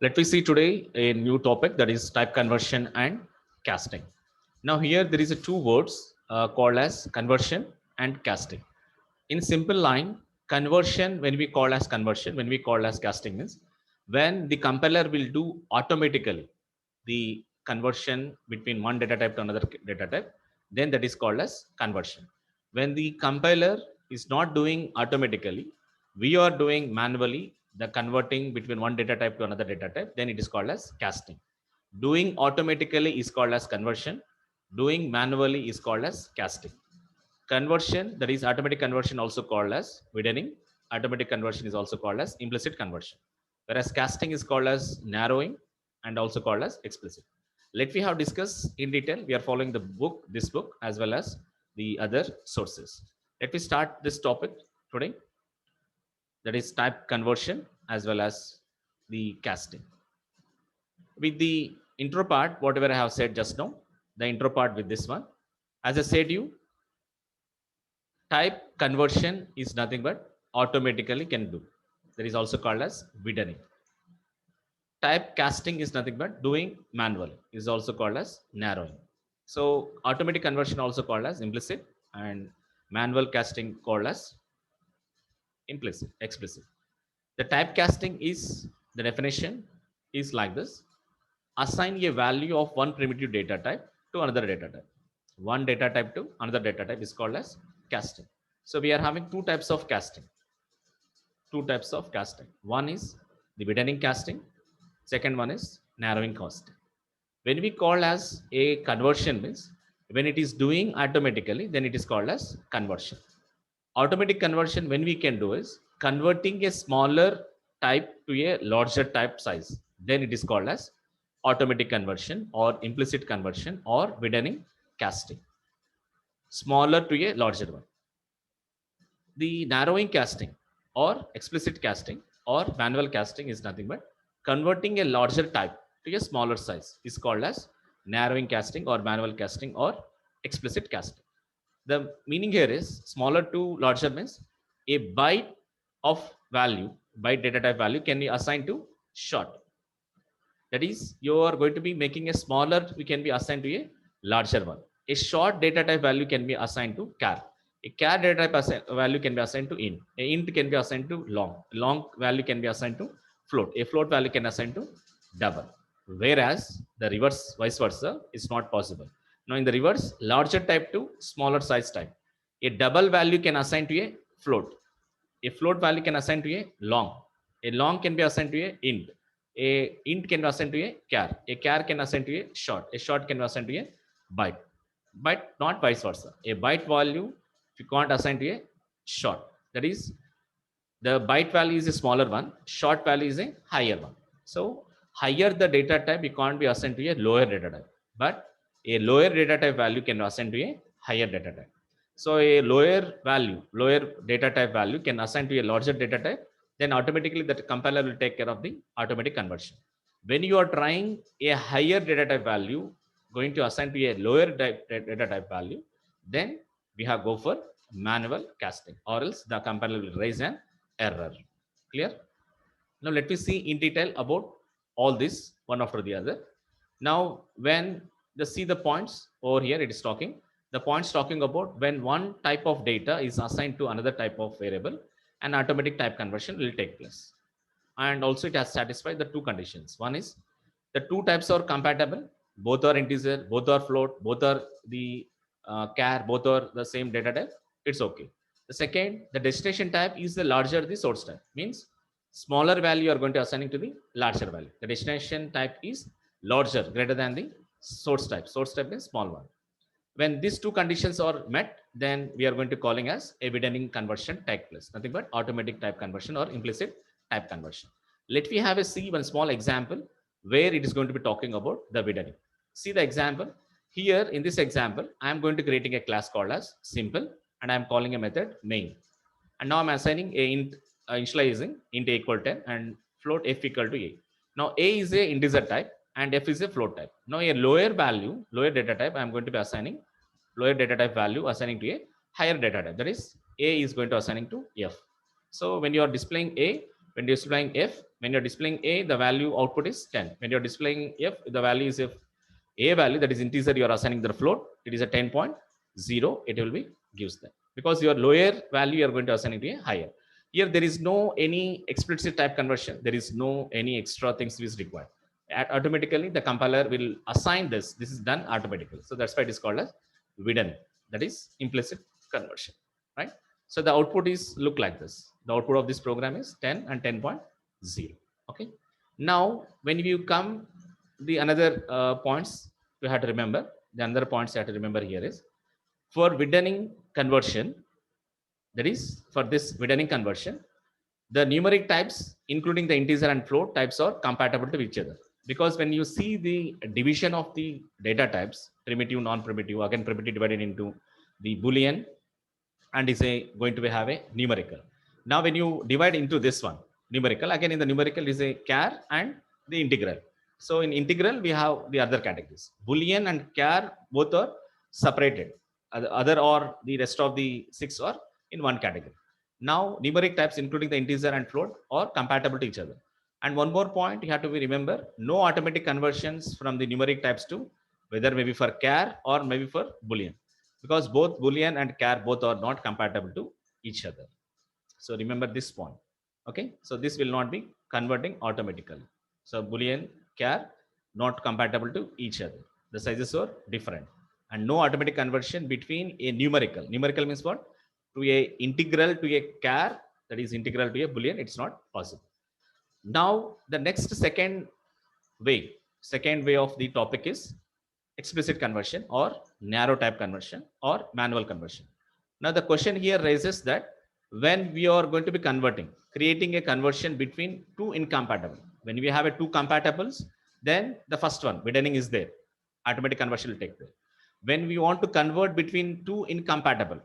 Let me see today a new topic, that is type conversion and casting. Now here there is a two words called as conversion and casting. In simple line, conversion, when we call as conversion, when we call as casting, means when the compiler will do automatically the conversion between one data type to another data type, then that is called as conversion. When the compiler is not doing automatically, we are doing manually the converting between one data type to another data type, then it is called as casting. Doing automatically is called as conversion. Doing manually is called as casting. Conversion, that is automatic conversion, also called as widening. Automatic conversion is also called as implicit conversion, whereas casting is called as narrowing and also called as explicit. Let me have discuss in detail. We are following the book, this book, as well as the other sources. Let me start this topic today, that is type conversion as well as the casting. With the intro part, whatever I have said just now, the intro part with this one, as I said you, type conversion is nothing but automatically can do. That is also called as widening. Type casting is nothing but doing manual, is also called as narrowing. So automatic conversion also called as implicit, and manual casting called as implicit, explicit. The type casting is, the definition is like this: assign a value of one primitive data type to another data type. One data type to another data type is called as casting. So we are having two types of casting. Two types of casting. One is the widening casting. Second one is narrowing casting. When we call as a conversion, means when it is doing automatically, then it is called as conversion. Automatic conversion, when we can do, is converting a smaller type to a larger type size. Then it is called as automatic conversion or implicit conversion or widening casting. Smaller to a larger one. The narrowing casting or explicit casting or manual casting is nothing but converting a larger type to a smaller size is called as narrowing casting or manual casting or explicit casting. The meaning here is smaller to larger means a byte of value, byte data type value can be assigned to short. That is, you are going to be making a smaller, we can be assigned to a larger one. A short data type value can be assigned to char. A char data type value can be assigned to int. A int can be assigned to long. A long value can be assigned to float. A float value can assign to double. Whereas the reverse, vice versa, is not possible. Now in the reverse, larger type to smaller size type. A double value can assign to a float. A float value can assign to a long. A long can be assigned to a int. A int can be assigned to a char. A char can assign to a short. A short can be assigned to a byte. But not vice versa. A byte value, if you can't assign to a short, that is, the byte value is a smaller one, short value is a higher one. So higher the data type, you can't be assigned to a lower data type, but a lower data type value can be assigned to a higher data type. So a lower value, lower data type value can assign to a larger data type, then automatically that compiler will take care of the automatic conversion. When you are trying a higher data type value, going to assign to a lower data type value, then we have go for manual casting, or else the compiler will raise an error. Clear? Now let me see in detail about all this one after the other. Now when the see the points over here, it is talking, the points talking about when one type of data is assigned to another type of variable, an automatic type conversion will take place. And also it has satisfied the two conditions. One is the two types are compatible, both are integer, both are float, both are the char, both are the same data type, it's okay. The second, the destination type is the larger the source type, means smaller value you are going to assigning to the larger value. The destination type is larger, greater than the source type. Source type is small one. When these two conditions are met, then we are going to calling as a widening conversion take place. Nothing but automatic type conversion or implicit type conversion. Let me have a see one small example where it is going to be talking about the widening. See the example. Here in this example, I am going to creating a class called as simple, and I am calling a method main. And now I'm assigning a int, initializing int a equal 10 and float f equal to a. Now a is a integer type and f is a float type. Now a lower value, lower data type, I'm going to be assigning lower data type value assigning to a higher data type. That is, a is going to assigning to f. So when you are displaying a, When you're displaying F, when you're displaying A, the value output is 10. When you're displaying F, the value is if A value, that is integer, you are assigning the float, it is a 10.0, it will be gives that. Because your lower value, you are going to assign it to a higher. Here, there is no any explicit type conversion. There is no any extra things which is required. Automatically, the compiler will assign this. This is done automatically. So that's why it is called as hidden. That is implicit conversion, right? So the output is look like this. The output of this program is 10 and 10.0. Okay. Now, when you come the another points you have to remember, the another points you have to remember here is for widening conversion, that is for this widening conversion, the numeric types, including the integer and float types, are compatible to each other. Because when you see the division of the data types, primitive, non-primitive, again primitive divided into the Boolean, and is going to have a numerical. Now, when you divide into this one, numerical, again in the numerical is a char and the integral. So in integral, we have the other categories. Boolean and char both are separated. Other or the rest of the 6 are in one category. Now, numeric types, including the integer and float, are compatible to each other. And one more point you have to remember, no automatic conversions from the numeric types to whether maybe for char or maybe for Boolean, because both Boolean and char both are not compatible to each other. So remember this point. Okay, so this will not be converting automatically. So Boolean, char not compatible to each other. The sizes are different, and no automatic conversion between a numerical. Numerical means what? To a integral to a char, that is integral to a Boolean. It's not possible. Now the next second way of the topic is explicit conversion or narrow type conversion or manual conversion. Now the question here raises that when we are going to be converting, creating a conversion between two incompatible, when we have a two compatibles, then the first one, widening is there, automatic conversion will take place. When we want to convert between two incompatible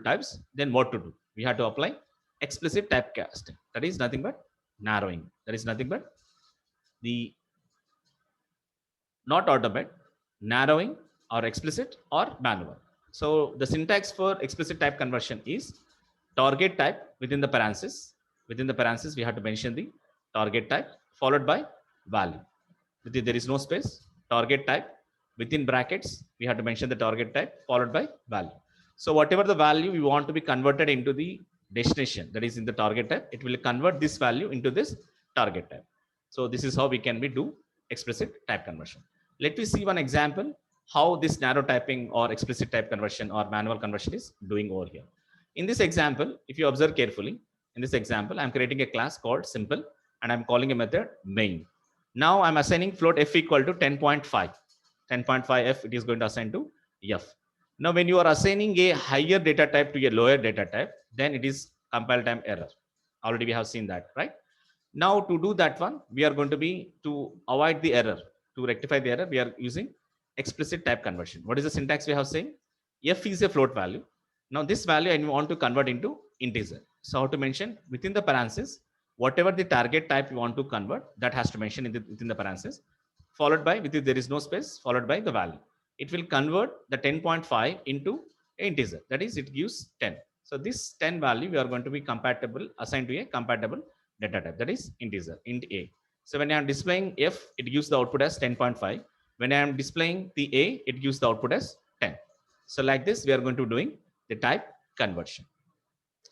types, then what to do? We have to apply explicit typecasting. That is nothing but narrowing. That is nothing but the not automate, narrowing or explicit or manual. So the syntax for explicit type conversion is target type within the parenthesis. Within the parenthesis, we have to mention the target type followed by value. There is no space. Target type within brackets, we have to mention the target type followed by value. So whatever the value we want to be converted into the destination, that is in the target type, it will convert this value into this target type. So this is how we can do explicit type conversion. Let me see one example how this narrow typing or explicit type conversion or manual conversion is doing over here. In this example, if you observe carefully, in this example, I'm creating a class called simple and I'm calling a method main. Now I'm assigning float f equal to 10.5. 10.5 f, it is going to assign to f. Now, when you are assigning a higher data type to a lower data type, then it is compile time error. Already we have seen that, right? Now to do that one, we are going to be to avoid the error, to rectify the error, we are using explicit type conversion. What is the syntax we have saying? F is a float value. Now this value I want to convert into integer. So how to mention within the parenthesis, whatever the target type you want to convert, that has to mention within the parenthesis, followed by, within there is no space, followed by the value. It will convert the 10.5 into integer. That is, it gives 10. So this 10 value we are going to be compatible, assigned to a compatible data type, that is integer, int a. So when I am displaying f, it gives the output as 10.5. When I am displaying the a, it gives the output as 10. So like this, we are going to doing the type conversion.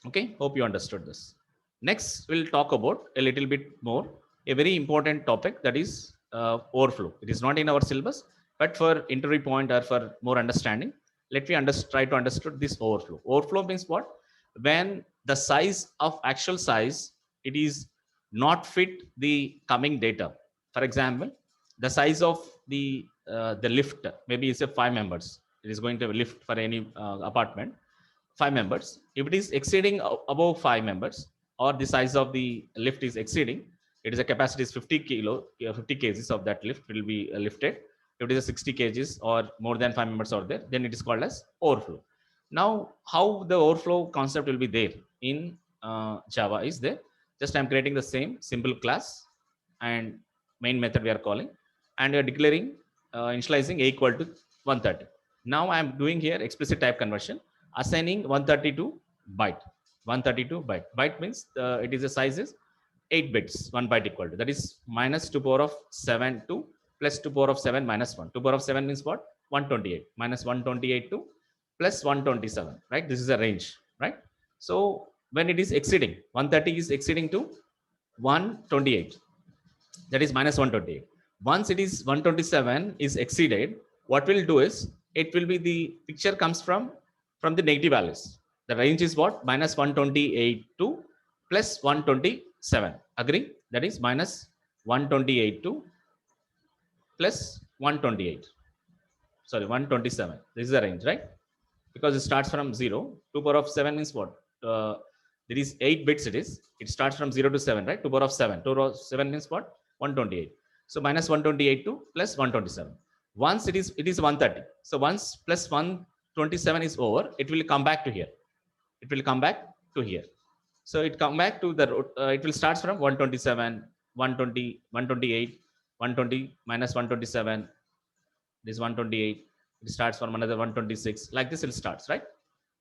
Okay, hope you understood this. Next, we'll talk about a little bit more, a very important topic, that is overflow. It is not in our syllabus, but for interview point or for more understanding, let me try to understand this overflow. Overflow means what? When the size of actual size, it is not fit the coming data. For example, the size of the lift, maybe it's a 5 members. It is going to lift for any apartment, 5 members. If it is exceeding above 5 members, or the size of the lift is exceeding, it is a capacity is 50 kgs of that lift will be lifted. If it is a 60 kgs or more than 5 members are there, then it is called as overflow. Now, how the overflow concept will be there in Java is there. Just I'm creating the same simple class and main method we are calling, and we are declaring initializing a equal to 130. Now I'm doing here explicit type conversion, assigning 132 byte. 132 byte. Byte means it is a size is 8 bits, 1 byte equal to, that is minus 2 power of 7 to plus 2 power of 7 minus 1. 2 power of 7 means what? 128 minus 128 to plus 127, right? This is a range, right? So when it is exceeding 130 is exceeding to 128, that is minus 128. Once it is 127 is exceeded, what we'll do is it will be the picture comes from the negative values. The range is what? Minus 128 to plus 127. Agree? That is minus 128 to plus 128. Sorry, 127. This is the range, right? Because it starts from 0. 2 power of 7 means what? There is 8 bits. It starts from 0 to 7, right? 2 power of 7. 2 power of 7 means what? 128. So minus 128 to plus 127. Once it is 130. So once plus 127 is over, it will come back to here. It will come back to here. So it come back to the it will start from 127, 120, 128, 120 minus 127. This 128. It starts from another 126. Like this, it starts, right?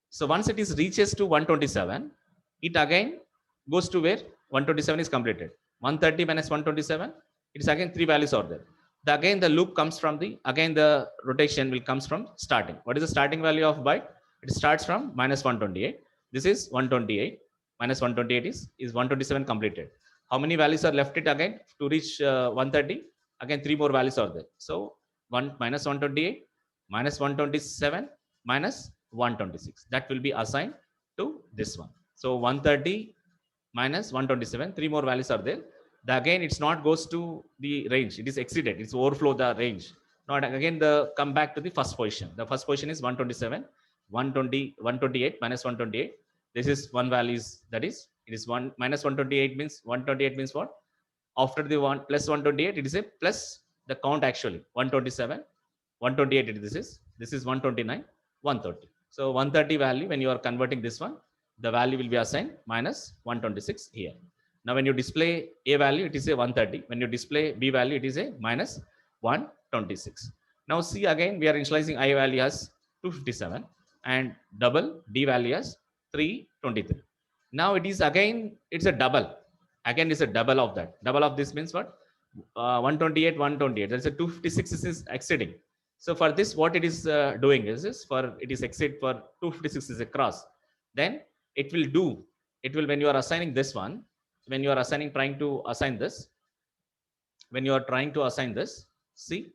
So once it is reaches to 127, it again goes to where 127 is completed. 130 minus 127, it is again 3 values are there. Again the loop comes from again the rotation will comes from starting. What is the starting value of byte? It starts from minus 128. This is 128 minus 128 is 127 completed. How many values are left it again to reach 130? Again 3 more values are there. So 1 minus 128 minus 127 minus 126, that will be assigned to this one. So 130 minus 127, 3 more values are there. Again it's not goes to the range, it is exceeded, it's overflow the range. Now again the come back to the first position. The first position is 127, 120, 128 minus 128. This is one value is, that is it is 1 minus 128 means 128 means what? After the 1 plus 128, it is a plus the count actually 127, 128 this is 129, 130. So 130 value, when you are converting this one, the value will be assigned minus 126 here. Now when you display a value, it is a 130. When you display b value, it is a minus 126. Now see, again we are initializing I value as 257 and double d value as 323. Now it is again, it's a double. Again it's a double of that. Double of this means what? 128, 128. That's a 256 is exceeding. So for this, what it is doing is this, for it is exceed for 256 is a cross. Then it will do, it will, when you are assigning this one, when you are assigning, trying to assign this, when you are trying to assign this, see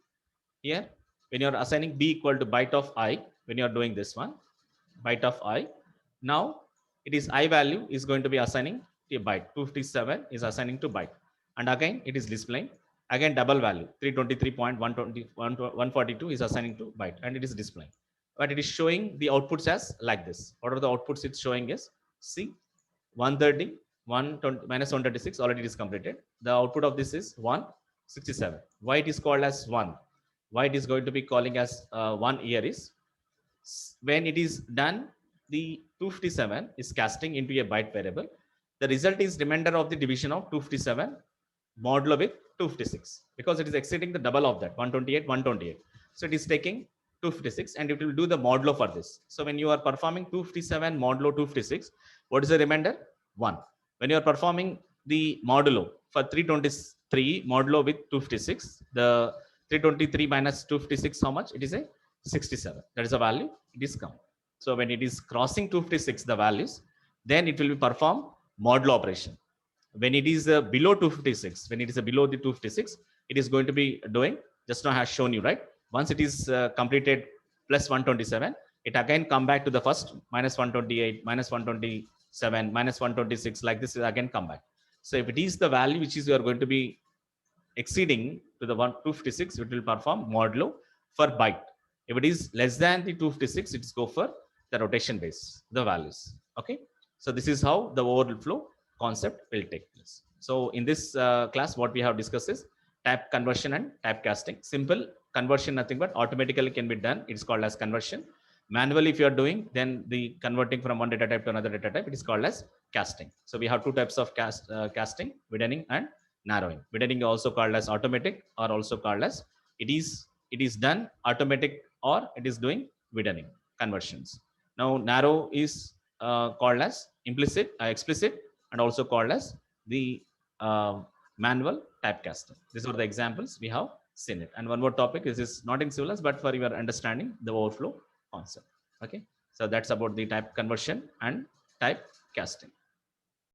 here, when you are assigning b equal to byte of I, when you are doing this one, byte of I, now it is I value is going to be assigning a byte, 257 is assigning to byte, and again it is displaying again double value 323.142 is assigning to byte, and it is displaying, but it is showing the outputs as like this. What are the outputs it's showing is, see, 130, 120 minus 136 already it is completed. The output of this is 167. Why it is called as 1? Why it is going to be calling as 1 here is, when it is done, the 257 is casting into a byte variable. The result is remainder of the division of 257 modulo with 256, because it is exceeding the double of that 128, 128. So it is taking 256 and it will do the modulo for this. So when you are performing 257 modulo 256, what is the remainder? 1. When you are performing the modulo for 323 modulo with 256, the 323 minus 256, how much? It is a 67. That is a value it is come. So when it is crossing 256 the values, then it will be perform modulo operation. When it is below 256, when it is below the 256, it is going to be doing, just now has shown you, right? Once it is completed plus 127, it again come back to the first minus 128, minus 127, minus 126, like this is again come back. So if it is the value which is you are going to be exceeding to the 256, it will perform modulo for byte. If it is less than the 256, it's go for the rotation base, the values. Okay, so this is how the overflow concept will take place. So in this class, what we have discussed is type conversion and type casting. Simple conversion, nothing but automatically can be done. It's called as conversion. Manually, if you are doing, then the converting from one data type to another data type, it is called as casting. So we have two types of casting, widening and narrowing. Widening is also called as automatic, or also called as it is done automatic, or it is doing widening conversions. Now narrow is called as explicit, and also called as the manual typecasting. These are the examples we have seen it. And one more topic is not in civil, but for your understanding the overflow concept. Okay, so that's about the type conversion and type casting.